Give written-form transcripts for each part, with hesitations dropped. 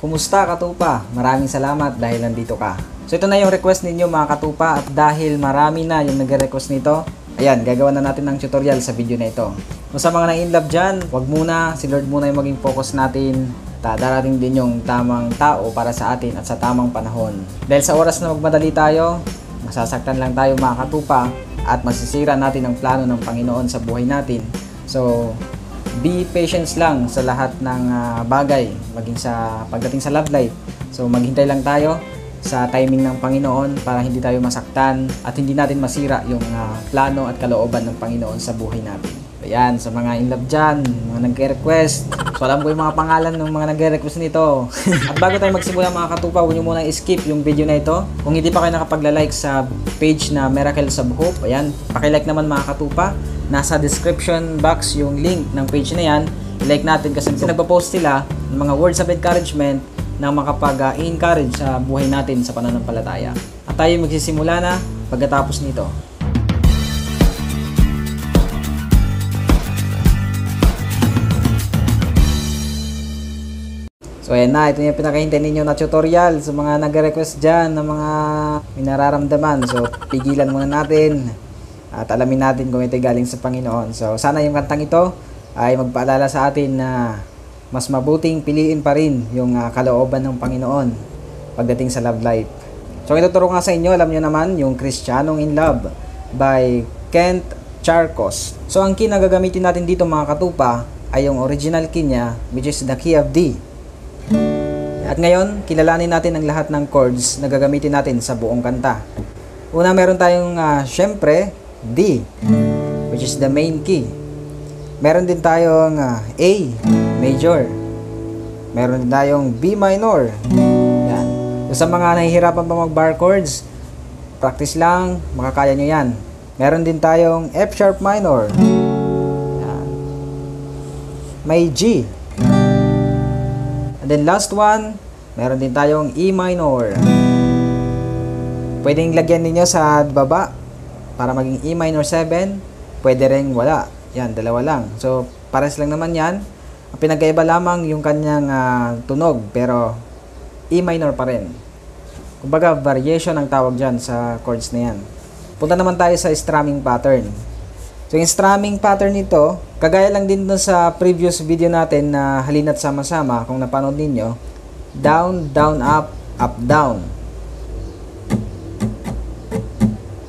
Kumusta katupa? Maraming salamat dahil nandito ka. So ito na yung request ninyo mga katupa at dahil marami na yung nagre-request nito, ayan, gagawa na natin ng tutorial sa video na ito. Kung sa mga na-inlove dyan, wag muna, si Lord muna yung maging focus natin. Darating din yung tamang tao para sa atin at sa tamang panahon. Dahil sa oras na magmadali tayo, masasaktan lang tayo mga katupa at masisira natin ang plano ng Panginoon sa buhay natin. So, be patient lang sa lahat ng bagay, maging sa pagdating sa love life. So maghintay lang tayo sa timing ng Panginoon para hindi tayo masaktan at hindi natin masira yung plano at kalooban ng Panginoon sa buhay natin. Ayan, sa mga in love dyan, mga nagre-request. So alam ko yung mga pangalan ng mga nagre-request nito. At bago tayo magsimula mga katupa, huwag nyo muna i-skip yung video na ito. Kung hindi pa kayo nakapagla-like sa page na Miracles of Hope, ayan, pakilike naman mga katupa. Nasa description box yung link ng page na yan. I-like natin kasi nagpo-post sila ng mga words of encouragement na makapag-encourage sa buhay natin sa pananampalataya. At tayo magsisimula na pagkatapos nito. So ayan na, ito yung pinakahintay ninyo na tutorial sa mga nag-request dyan ng mga minararamdaman. So pigilan muna natin at alamin natin kung ito galing sa Panginoon. So sana yung kantang ito ay magpaalala sa atin na mas mabuting piliin pa rin yung kalooban ng Panginoon pagdating sa love life. So ituturo nga sa inyo, alam nyo naman, yung Kristiyanong in Love by Kent Charcos. So ang key na gagamitin natin dito mga katupa ay yung original key niya, which is the key of D. At ngayon, kilalanin natin ang lahat ng chords na gagamitin natin sa buong kanta. Una, meron tayong syempre D, which is the main key. Meron din tayong A major. Meron din tayong B minor. Yan. So, sa mga nahihirapan pa mag-bar chords, practice lang, makakaya nyo yan. Meron din tayong F sharp minor. Yan. May G. And then last one, meron din tayong E minor. Pwedeng lagyan ninyo sa baba para maging E minor 7, pwede rin wala. Yan, dalawa lang. So, pares lang naman yan. Ang pinagkaiba lamang yung kanyang tunog, pero E minor pa rin. Kumbaga, variation ang tawag dyan sa chords na yan. Punta naman tayo sa strumming pattern. So, yung strumming pattern nito, kagaya lang din dun sa previous video natin na halina't sama-sama, kung napanood ninyo, down, down, up, up, down.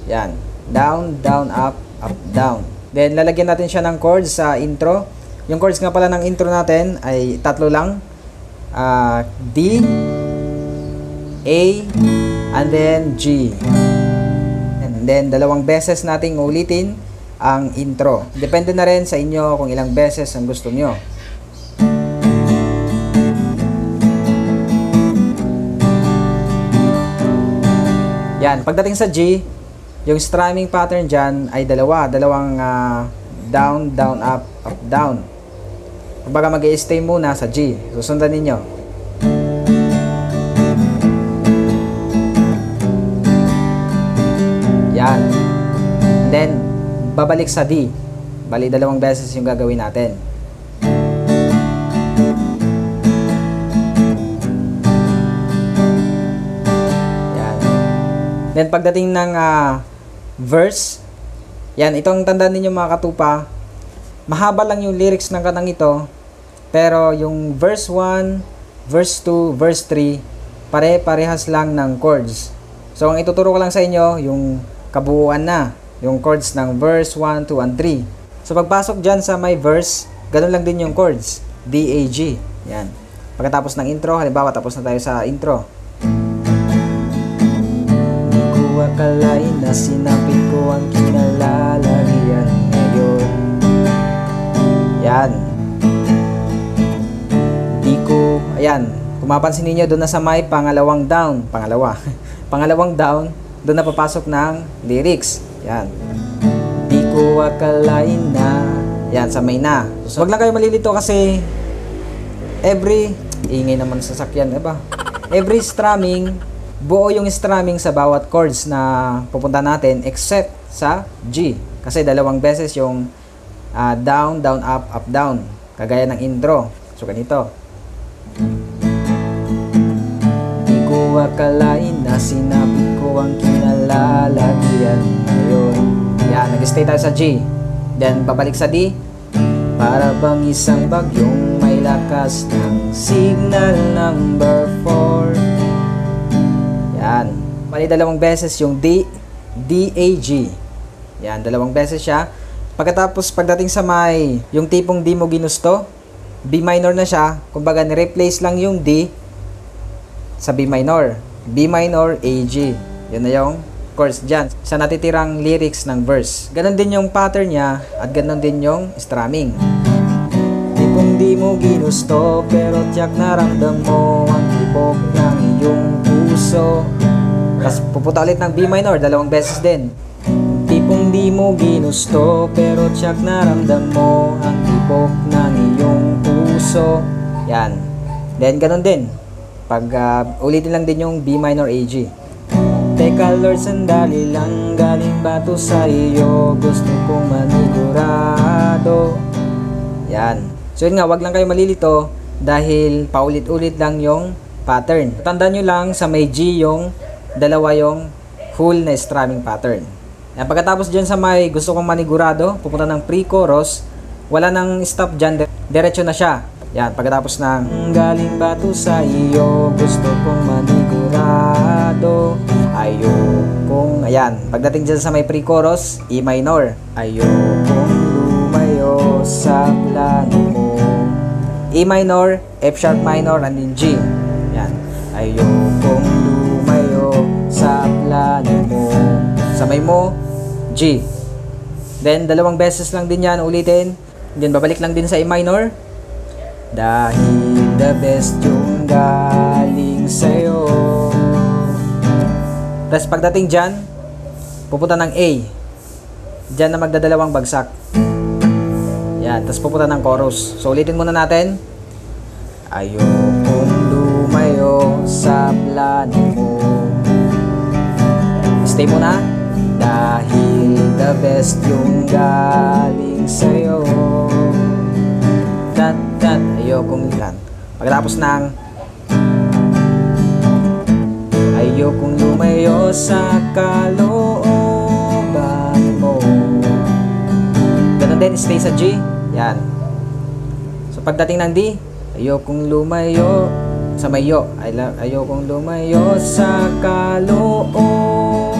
Yan. Down, down, up, up, down. Then, lalagyan natin siya ng chords sa intro. Yung chords nga pala ng intro natin ay tatlo lang. D, A, and then G. And then, dalawang beses nating ulitin ang intro. Depende na rin sa inyo kung ilang beses ang gusto nyo. Yan. Pagdating sa G, yung strumming pattern dyan ay dalawang down, down, up, up, down. Kumbaga mag-i-stay muna sa G. Susundan ninyo. Yan. And then, babalik sa D. Bali, dalawang beses yung gagawin natin. Yan. Then, pagdating ng verse, yan, itong tandaan ninyo mga katupa, mahaba lang yung lyrics ng kantang ito, pero yung verse 1, verse 2, verse 3, pare-parehas lang ng chords. So, ang ituturo ko lang sa inyo, yung kabuuan na, yung chords ng verse 1, 2, and 3. So, pagpasok dyan sa may verse, ganun lang din yung chords, D, A, G. Yan. Pagkatapos ng intro, halimbawa, tapos na tayo sa intro. Akalain na sinabi ko ang kinalalagyan ngayon. Yan. Di ko, ayan, kung mapansin ninyo, doon na sa may pangalawang down, pangalawang down, doon na papasok ng lyrics. Yan. Di ko akalain na, yan, sa may na. So, wag lang kayo malilito kasi ingay naman sa sakyan, diba? Every strumming, buo yung strumming sa bawat chords na pupunta natin except sa G. Kasi dalawang beses yung down, down, up, up, down. Kagaya ng intro. So, ganito. akalain na sinabi ko ang kinalalagyan ngayon. Yan, nag-stay tayo sa G. Then, babalik sa D. Para bang isang bagyong may lakas ng signal number 4. Yan. Mali dalawang beses yung D, D, A, G. Yan, dalawang beses siya. Pagkatapos, pagdating sa may, yung tipong D mo ginusto, B minor na siya. Kumbaga, ni-replace lang yung D sa B minor. B minor, A, G. Yun na yung chords dyan sa natitirang lyrics ng verse. Ganon din yung pattern niya at ganon din yung strumming. Tipong di mo ginusto pero tiyak naramdam mo ang tibok ng iyong puso. Tapos pupunta ulit ng B minor, dalawang beses din. Tipong di mo ginusto pero tiyak naramdam mo ang tibok ng iyong puso. Yan. Then ganon din. Pag ulitin lang din yung B minor, A, G. Teka Lord, sandali lang, galing ba to sa iyo? Gusto kong manigurado. Yan. So yun nga, wag lang kayo malilito dahil paulit-ulit lang yung pattern. Tandaan nyo lang sa may G yung dalawa yung whole na strumming pattern. Yan. Pagkatapos dyan sa may gusto kong manigurado, pupunta ng pre-chorus, wala nang stop dyan, diretso na siya. Yan. Pagkatapos ng galing ba to sa iyo? Gusto kong manigurado. Ayokong, ayan, pagdating dyan sa may pre-chorus, E minor. Ayokong lumayo sa plano mo. E minor, F sharp minor, and then G. Ayan, ayokong lumayo sa plano mo. Sa may mo, G. Then, dalawang beses lang din yan, ulitin. Then, babalik lang din sa E minor. Dahil the best yung galing sa'yo. Tapos pagdating dyan, pupunta ng A. Dyan na magdadalawang bagsak. Yan, tapos pupunta ng chorus. So ulitin muna natin. Ayokong lumayo sa plano mo. Stay muna. Dahil the best yung galing sa'yo. Dat, ayokong lan. Pagkatapos ng ayokong lumayo sa kalooban mo. Ganun din, stay sa G. Yan. So pagdating ng D, ayokong lumayo sa mayo. Ayokong lumayo sa kalooban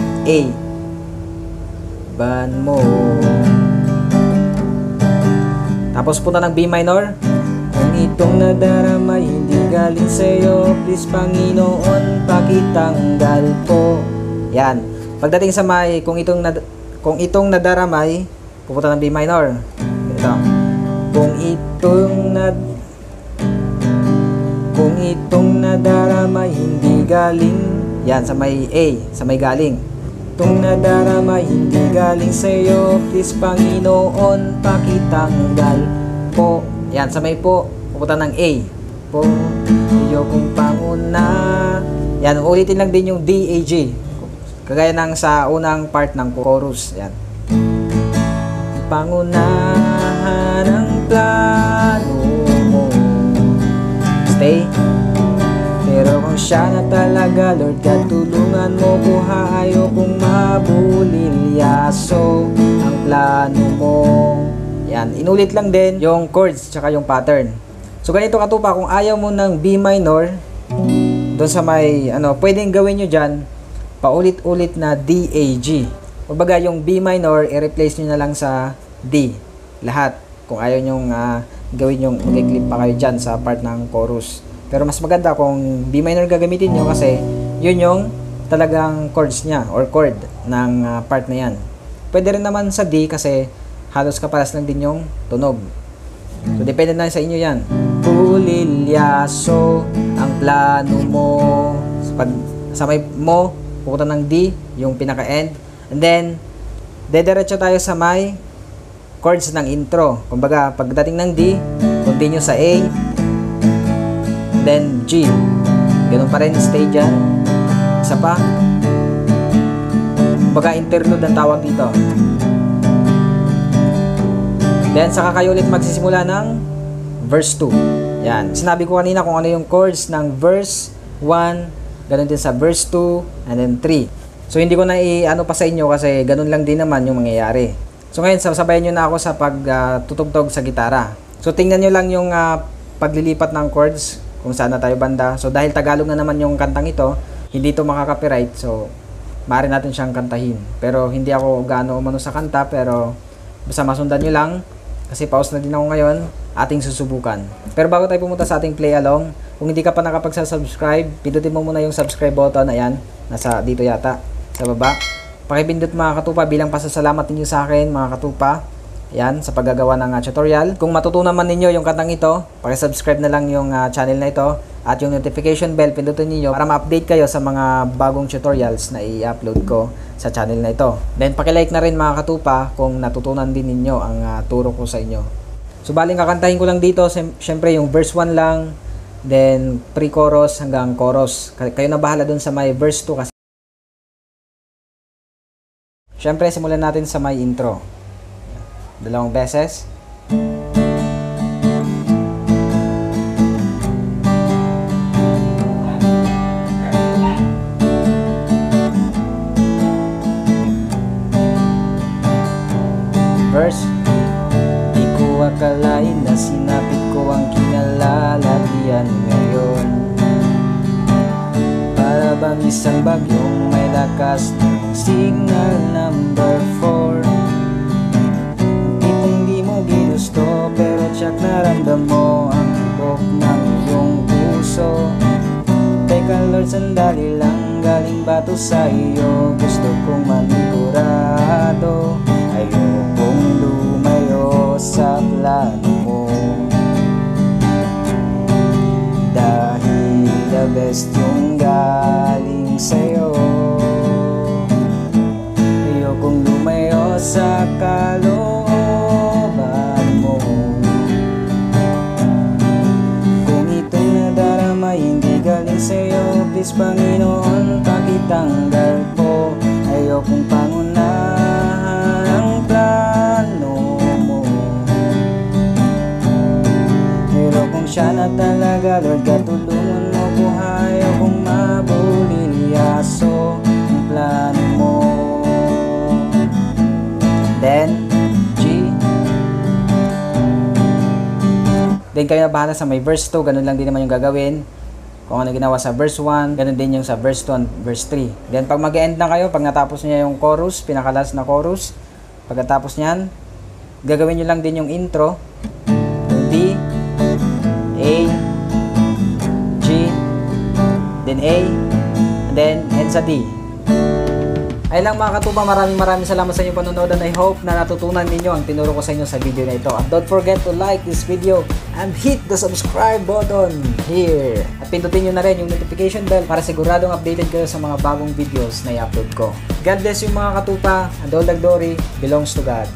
mo. Tapos punta ng B minor. Kung itong nadarama hindi galing sa'yo, please Panginoon, pakitanggal po. Yan. Pagdating sa may, kung itong nadaramay, pupunta ng B minor. Ito. Kung itong nadaramay hindi galing, yan, sa may A, sa may galing. Itong nadarama hindi galing sa'yo, please Panginoon, pakitanggal po. Yan, sa may po, pupunta ng A. Po, ayokong panguna. Yan, ulitin lang din yung D, A, G. Kagaya ng sa unang part ng chorus. Yan. Pangunahan ang plano mo. Stay. Pero kung siya na talaga, Lord God, tulungan mo ko, ayokong mabulilyaso ang plano mo. Yan, inulit lang din yung chords tsaka yung pattern. So ganito katupa, kung ayaw mo ng B minor, doon sa may, pwedeng gawin nyo dyan, paulit-ulit na D, A, G. Kumbaga yung B minor, i-replace nyo na lang sa D. Lahat. Kung ayaw nyong gawin yung mag-clip pa kayo dyan sa part ng chorus. Pero mas maganda kung B minor gagamitin nyo kasi yun yung talagang chords niya or chord ng part na yan. Pwede rin naman sa D kasi halos kaparas lang din yung tunog. So depende na sa inyo yan. Bulilyaso ang plano mo. Pag sa may mo, pupunta ng D, yung pinaka-end. And then, dediretso tayo sa may chords ng intro. Kumbaga, pagdating ng D, continue sa A, then G. Ganun pa rin, stay dyan. Isa pa. Kumbaga, interlude ang tawag dito. Then, saka kayo ulit magsisimula ng verse 2. Yan. Sinabi ko kanina kung ano yung chords ng verse 1 ganun din sa verse 2, and then 3. So hindi ko na i-ano pa sa inyo kasi ganun lang din naman yung mangyayari. So ngayon, sasabayan nyo na ako sa pagtutugtog sa gitara. So tingnan nyo lang yung paglilipat ng chords kung saan na tayo banda. So dahil Tagalog na naman yung kantang ito, hindi ito makaka-copyright. So maaari natin siyang kantahin. Pero hindi ako gaano umano sa kanta, pero basta masundan nyo lang. Kasi pause na din ako ngayon, ating susubukan. Pero bago tayo pumunta sa ating play along, kung hindi ka pa nakapagsa-subscribe, pindutin mo muna yung subscribe button. Ayan, nasa dito yata, sa baba. Pakipindot mga katupa bilang pasasalamat ninyo sa akin mga katupa. Ayan, sa paggagawa ng tutorial. Kung matutunan man ninyo yung kantang ito, pakisubscribe na lang yung channel na ito. At yung notification bell, pindutin niyo para ma-update kayo sa mga bagong tutorials na i-upload ko sa channel na ito. Then pakilike na rin mga katupa kung natutunan din ninyo ang turo ko sa inyo. So baling kakantahin ko lang dito, syempre yung verse 1 lang, then pre-chorus hanggang chorus. Kayo na bahala dun sa may verse 2 kasi. Syempre simulan natin sa may intro. Dalawang beses. Verse. Di ko akalain na sinapit ko ang kinalalagyan ngayon. Para bang isang bagyong may lakas ng signal number 4. Hindi mo ginusto pero tsak naramdam mo ang tibok ng iyong puso. Teka Lord, sandali lang, galing ba to sa iyo? Gusto kong manigurado, ayokong lumayo sa plano mo. Dahil the best yung galing sa'yo, ayokong lumayo sa kalooban mo. Kung itong nadarama hindi galing sa'yo, please Panginoon, pakitanggal po. Ayokong pangunahan ang plano mo. Pero kung siya na talaga, Lord, katulungan mo buhay. Ayokong mabulilyaso ang plano mo. Then G. Then kayo na bahala sa may verse 2, ganun lang din naman yung gagawin. Kung ano ginawa sa verse 1, ganun din yung sa verse 2 and verse 3. Then pag mag-end na kayo, pag natapos niya yung chorus, pinakalas na chorus, pagkatapos niyan, gagawin nyo lang din yung intro. D, A, G, then A, and then end sa D. Ay lang mga katupa, maraming salamat sa inyong panonood, and I hope na natutunan ninyo ang tinuro ko sa inyo sa video na ito. And don't forget to like this video and hit the subscribe button here. At pindutin nyo na rin yung notification bell para siguradong updated kayo sa mga bagong videos na i-upload ko. God bless you mga katupa, and all the glory belongs to God.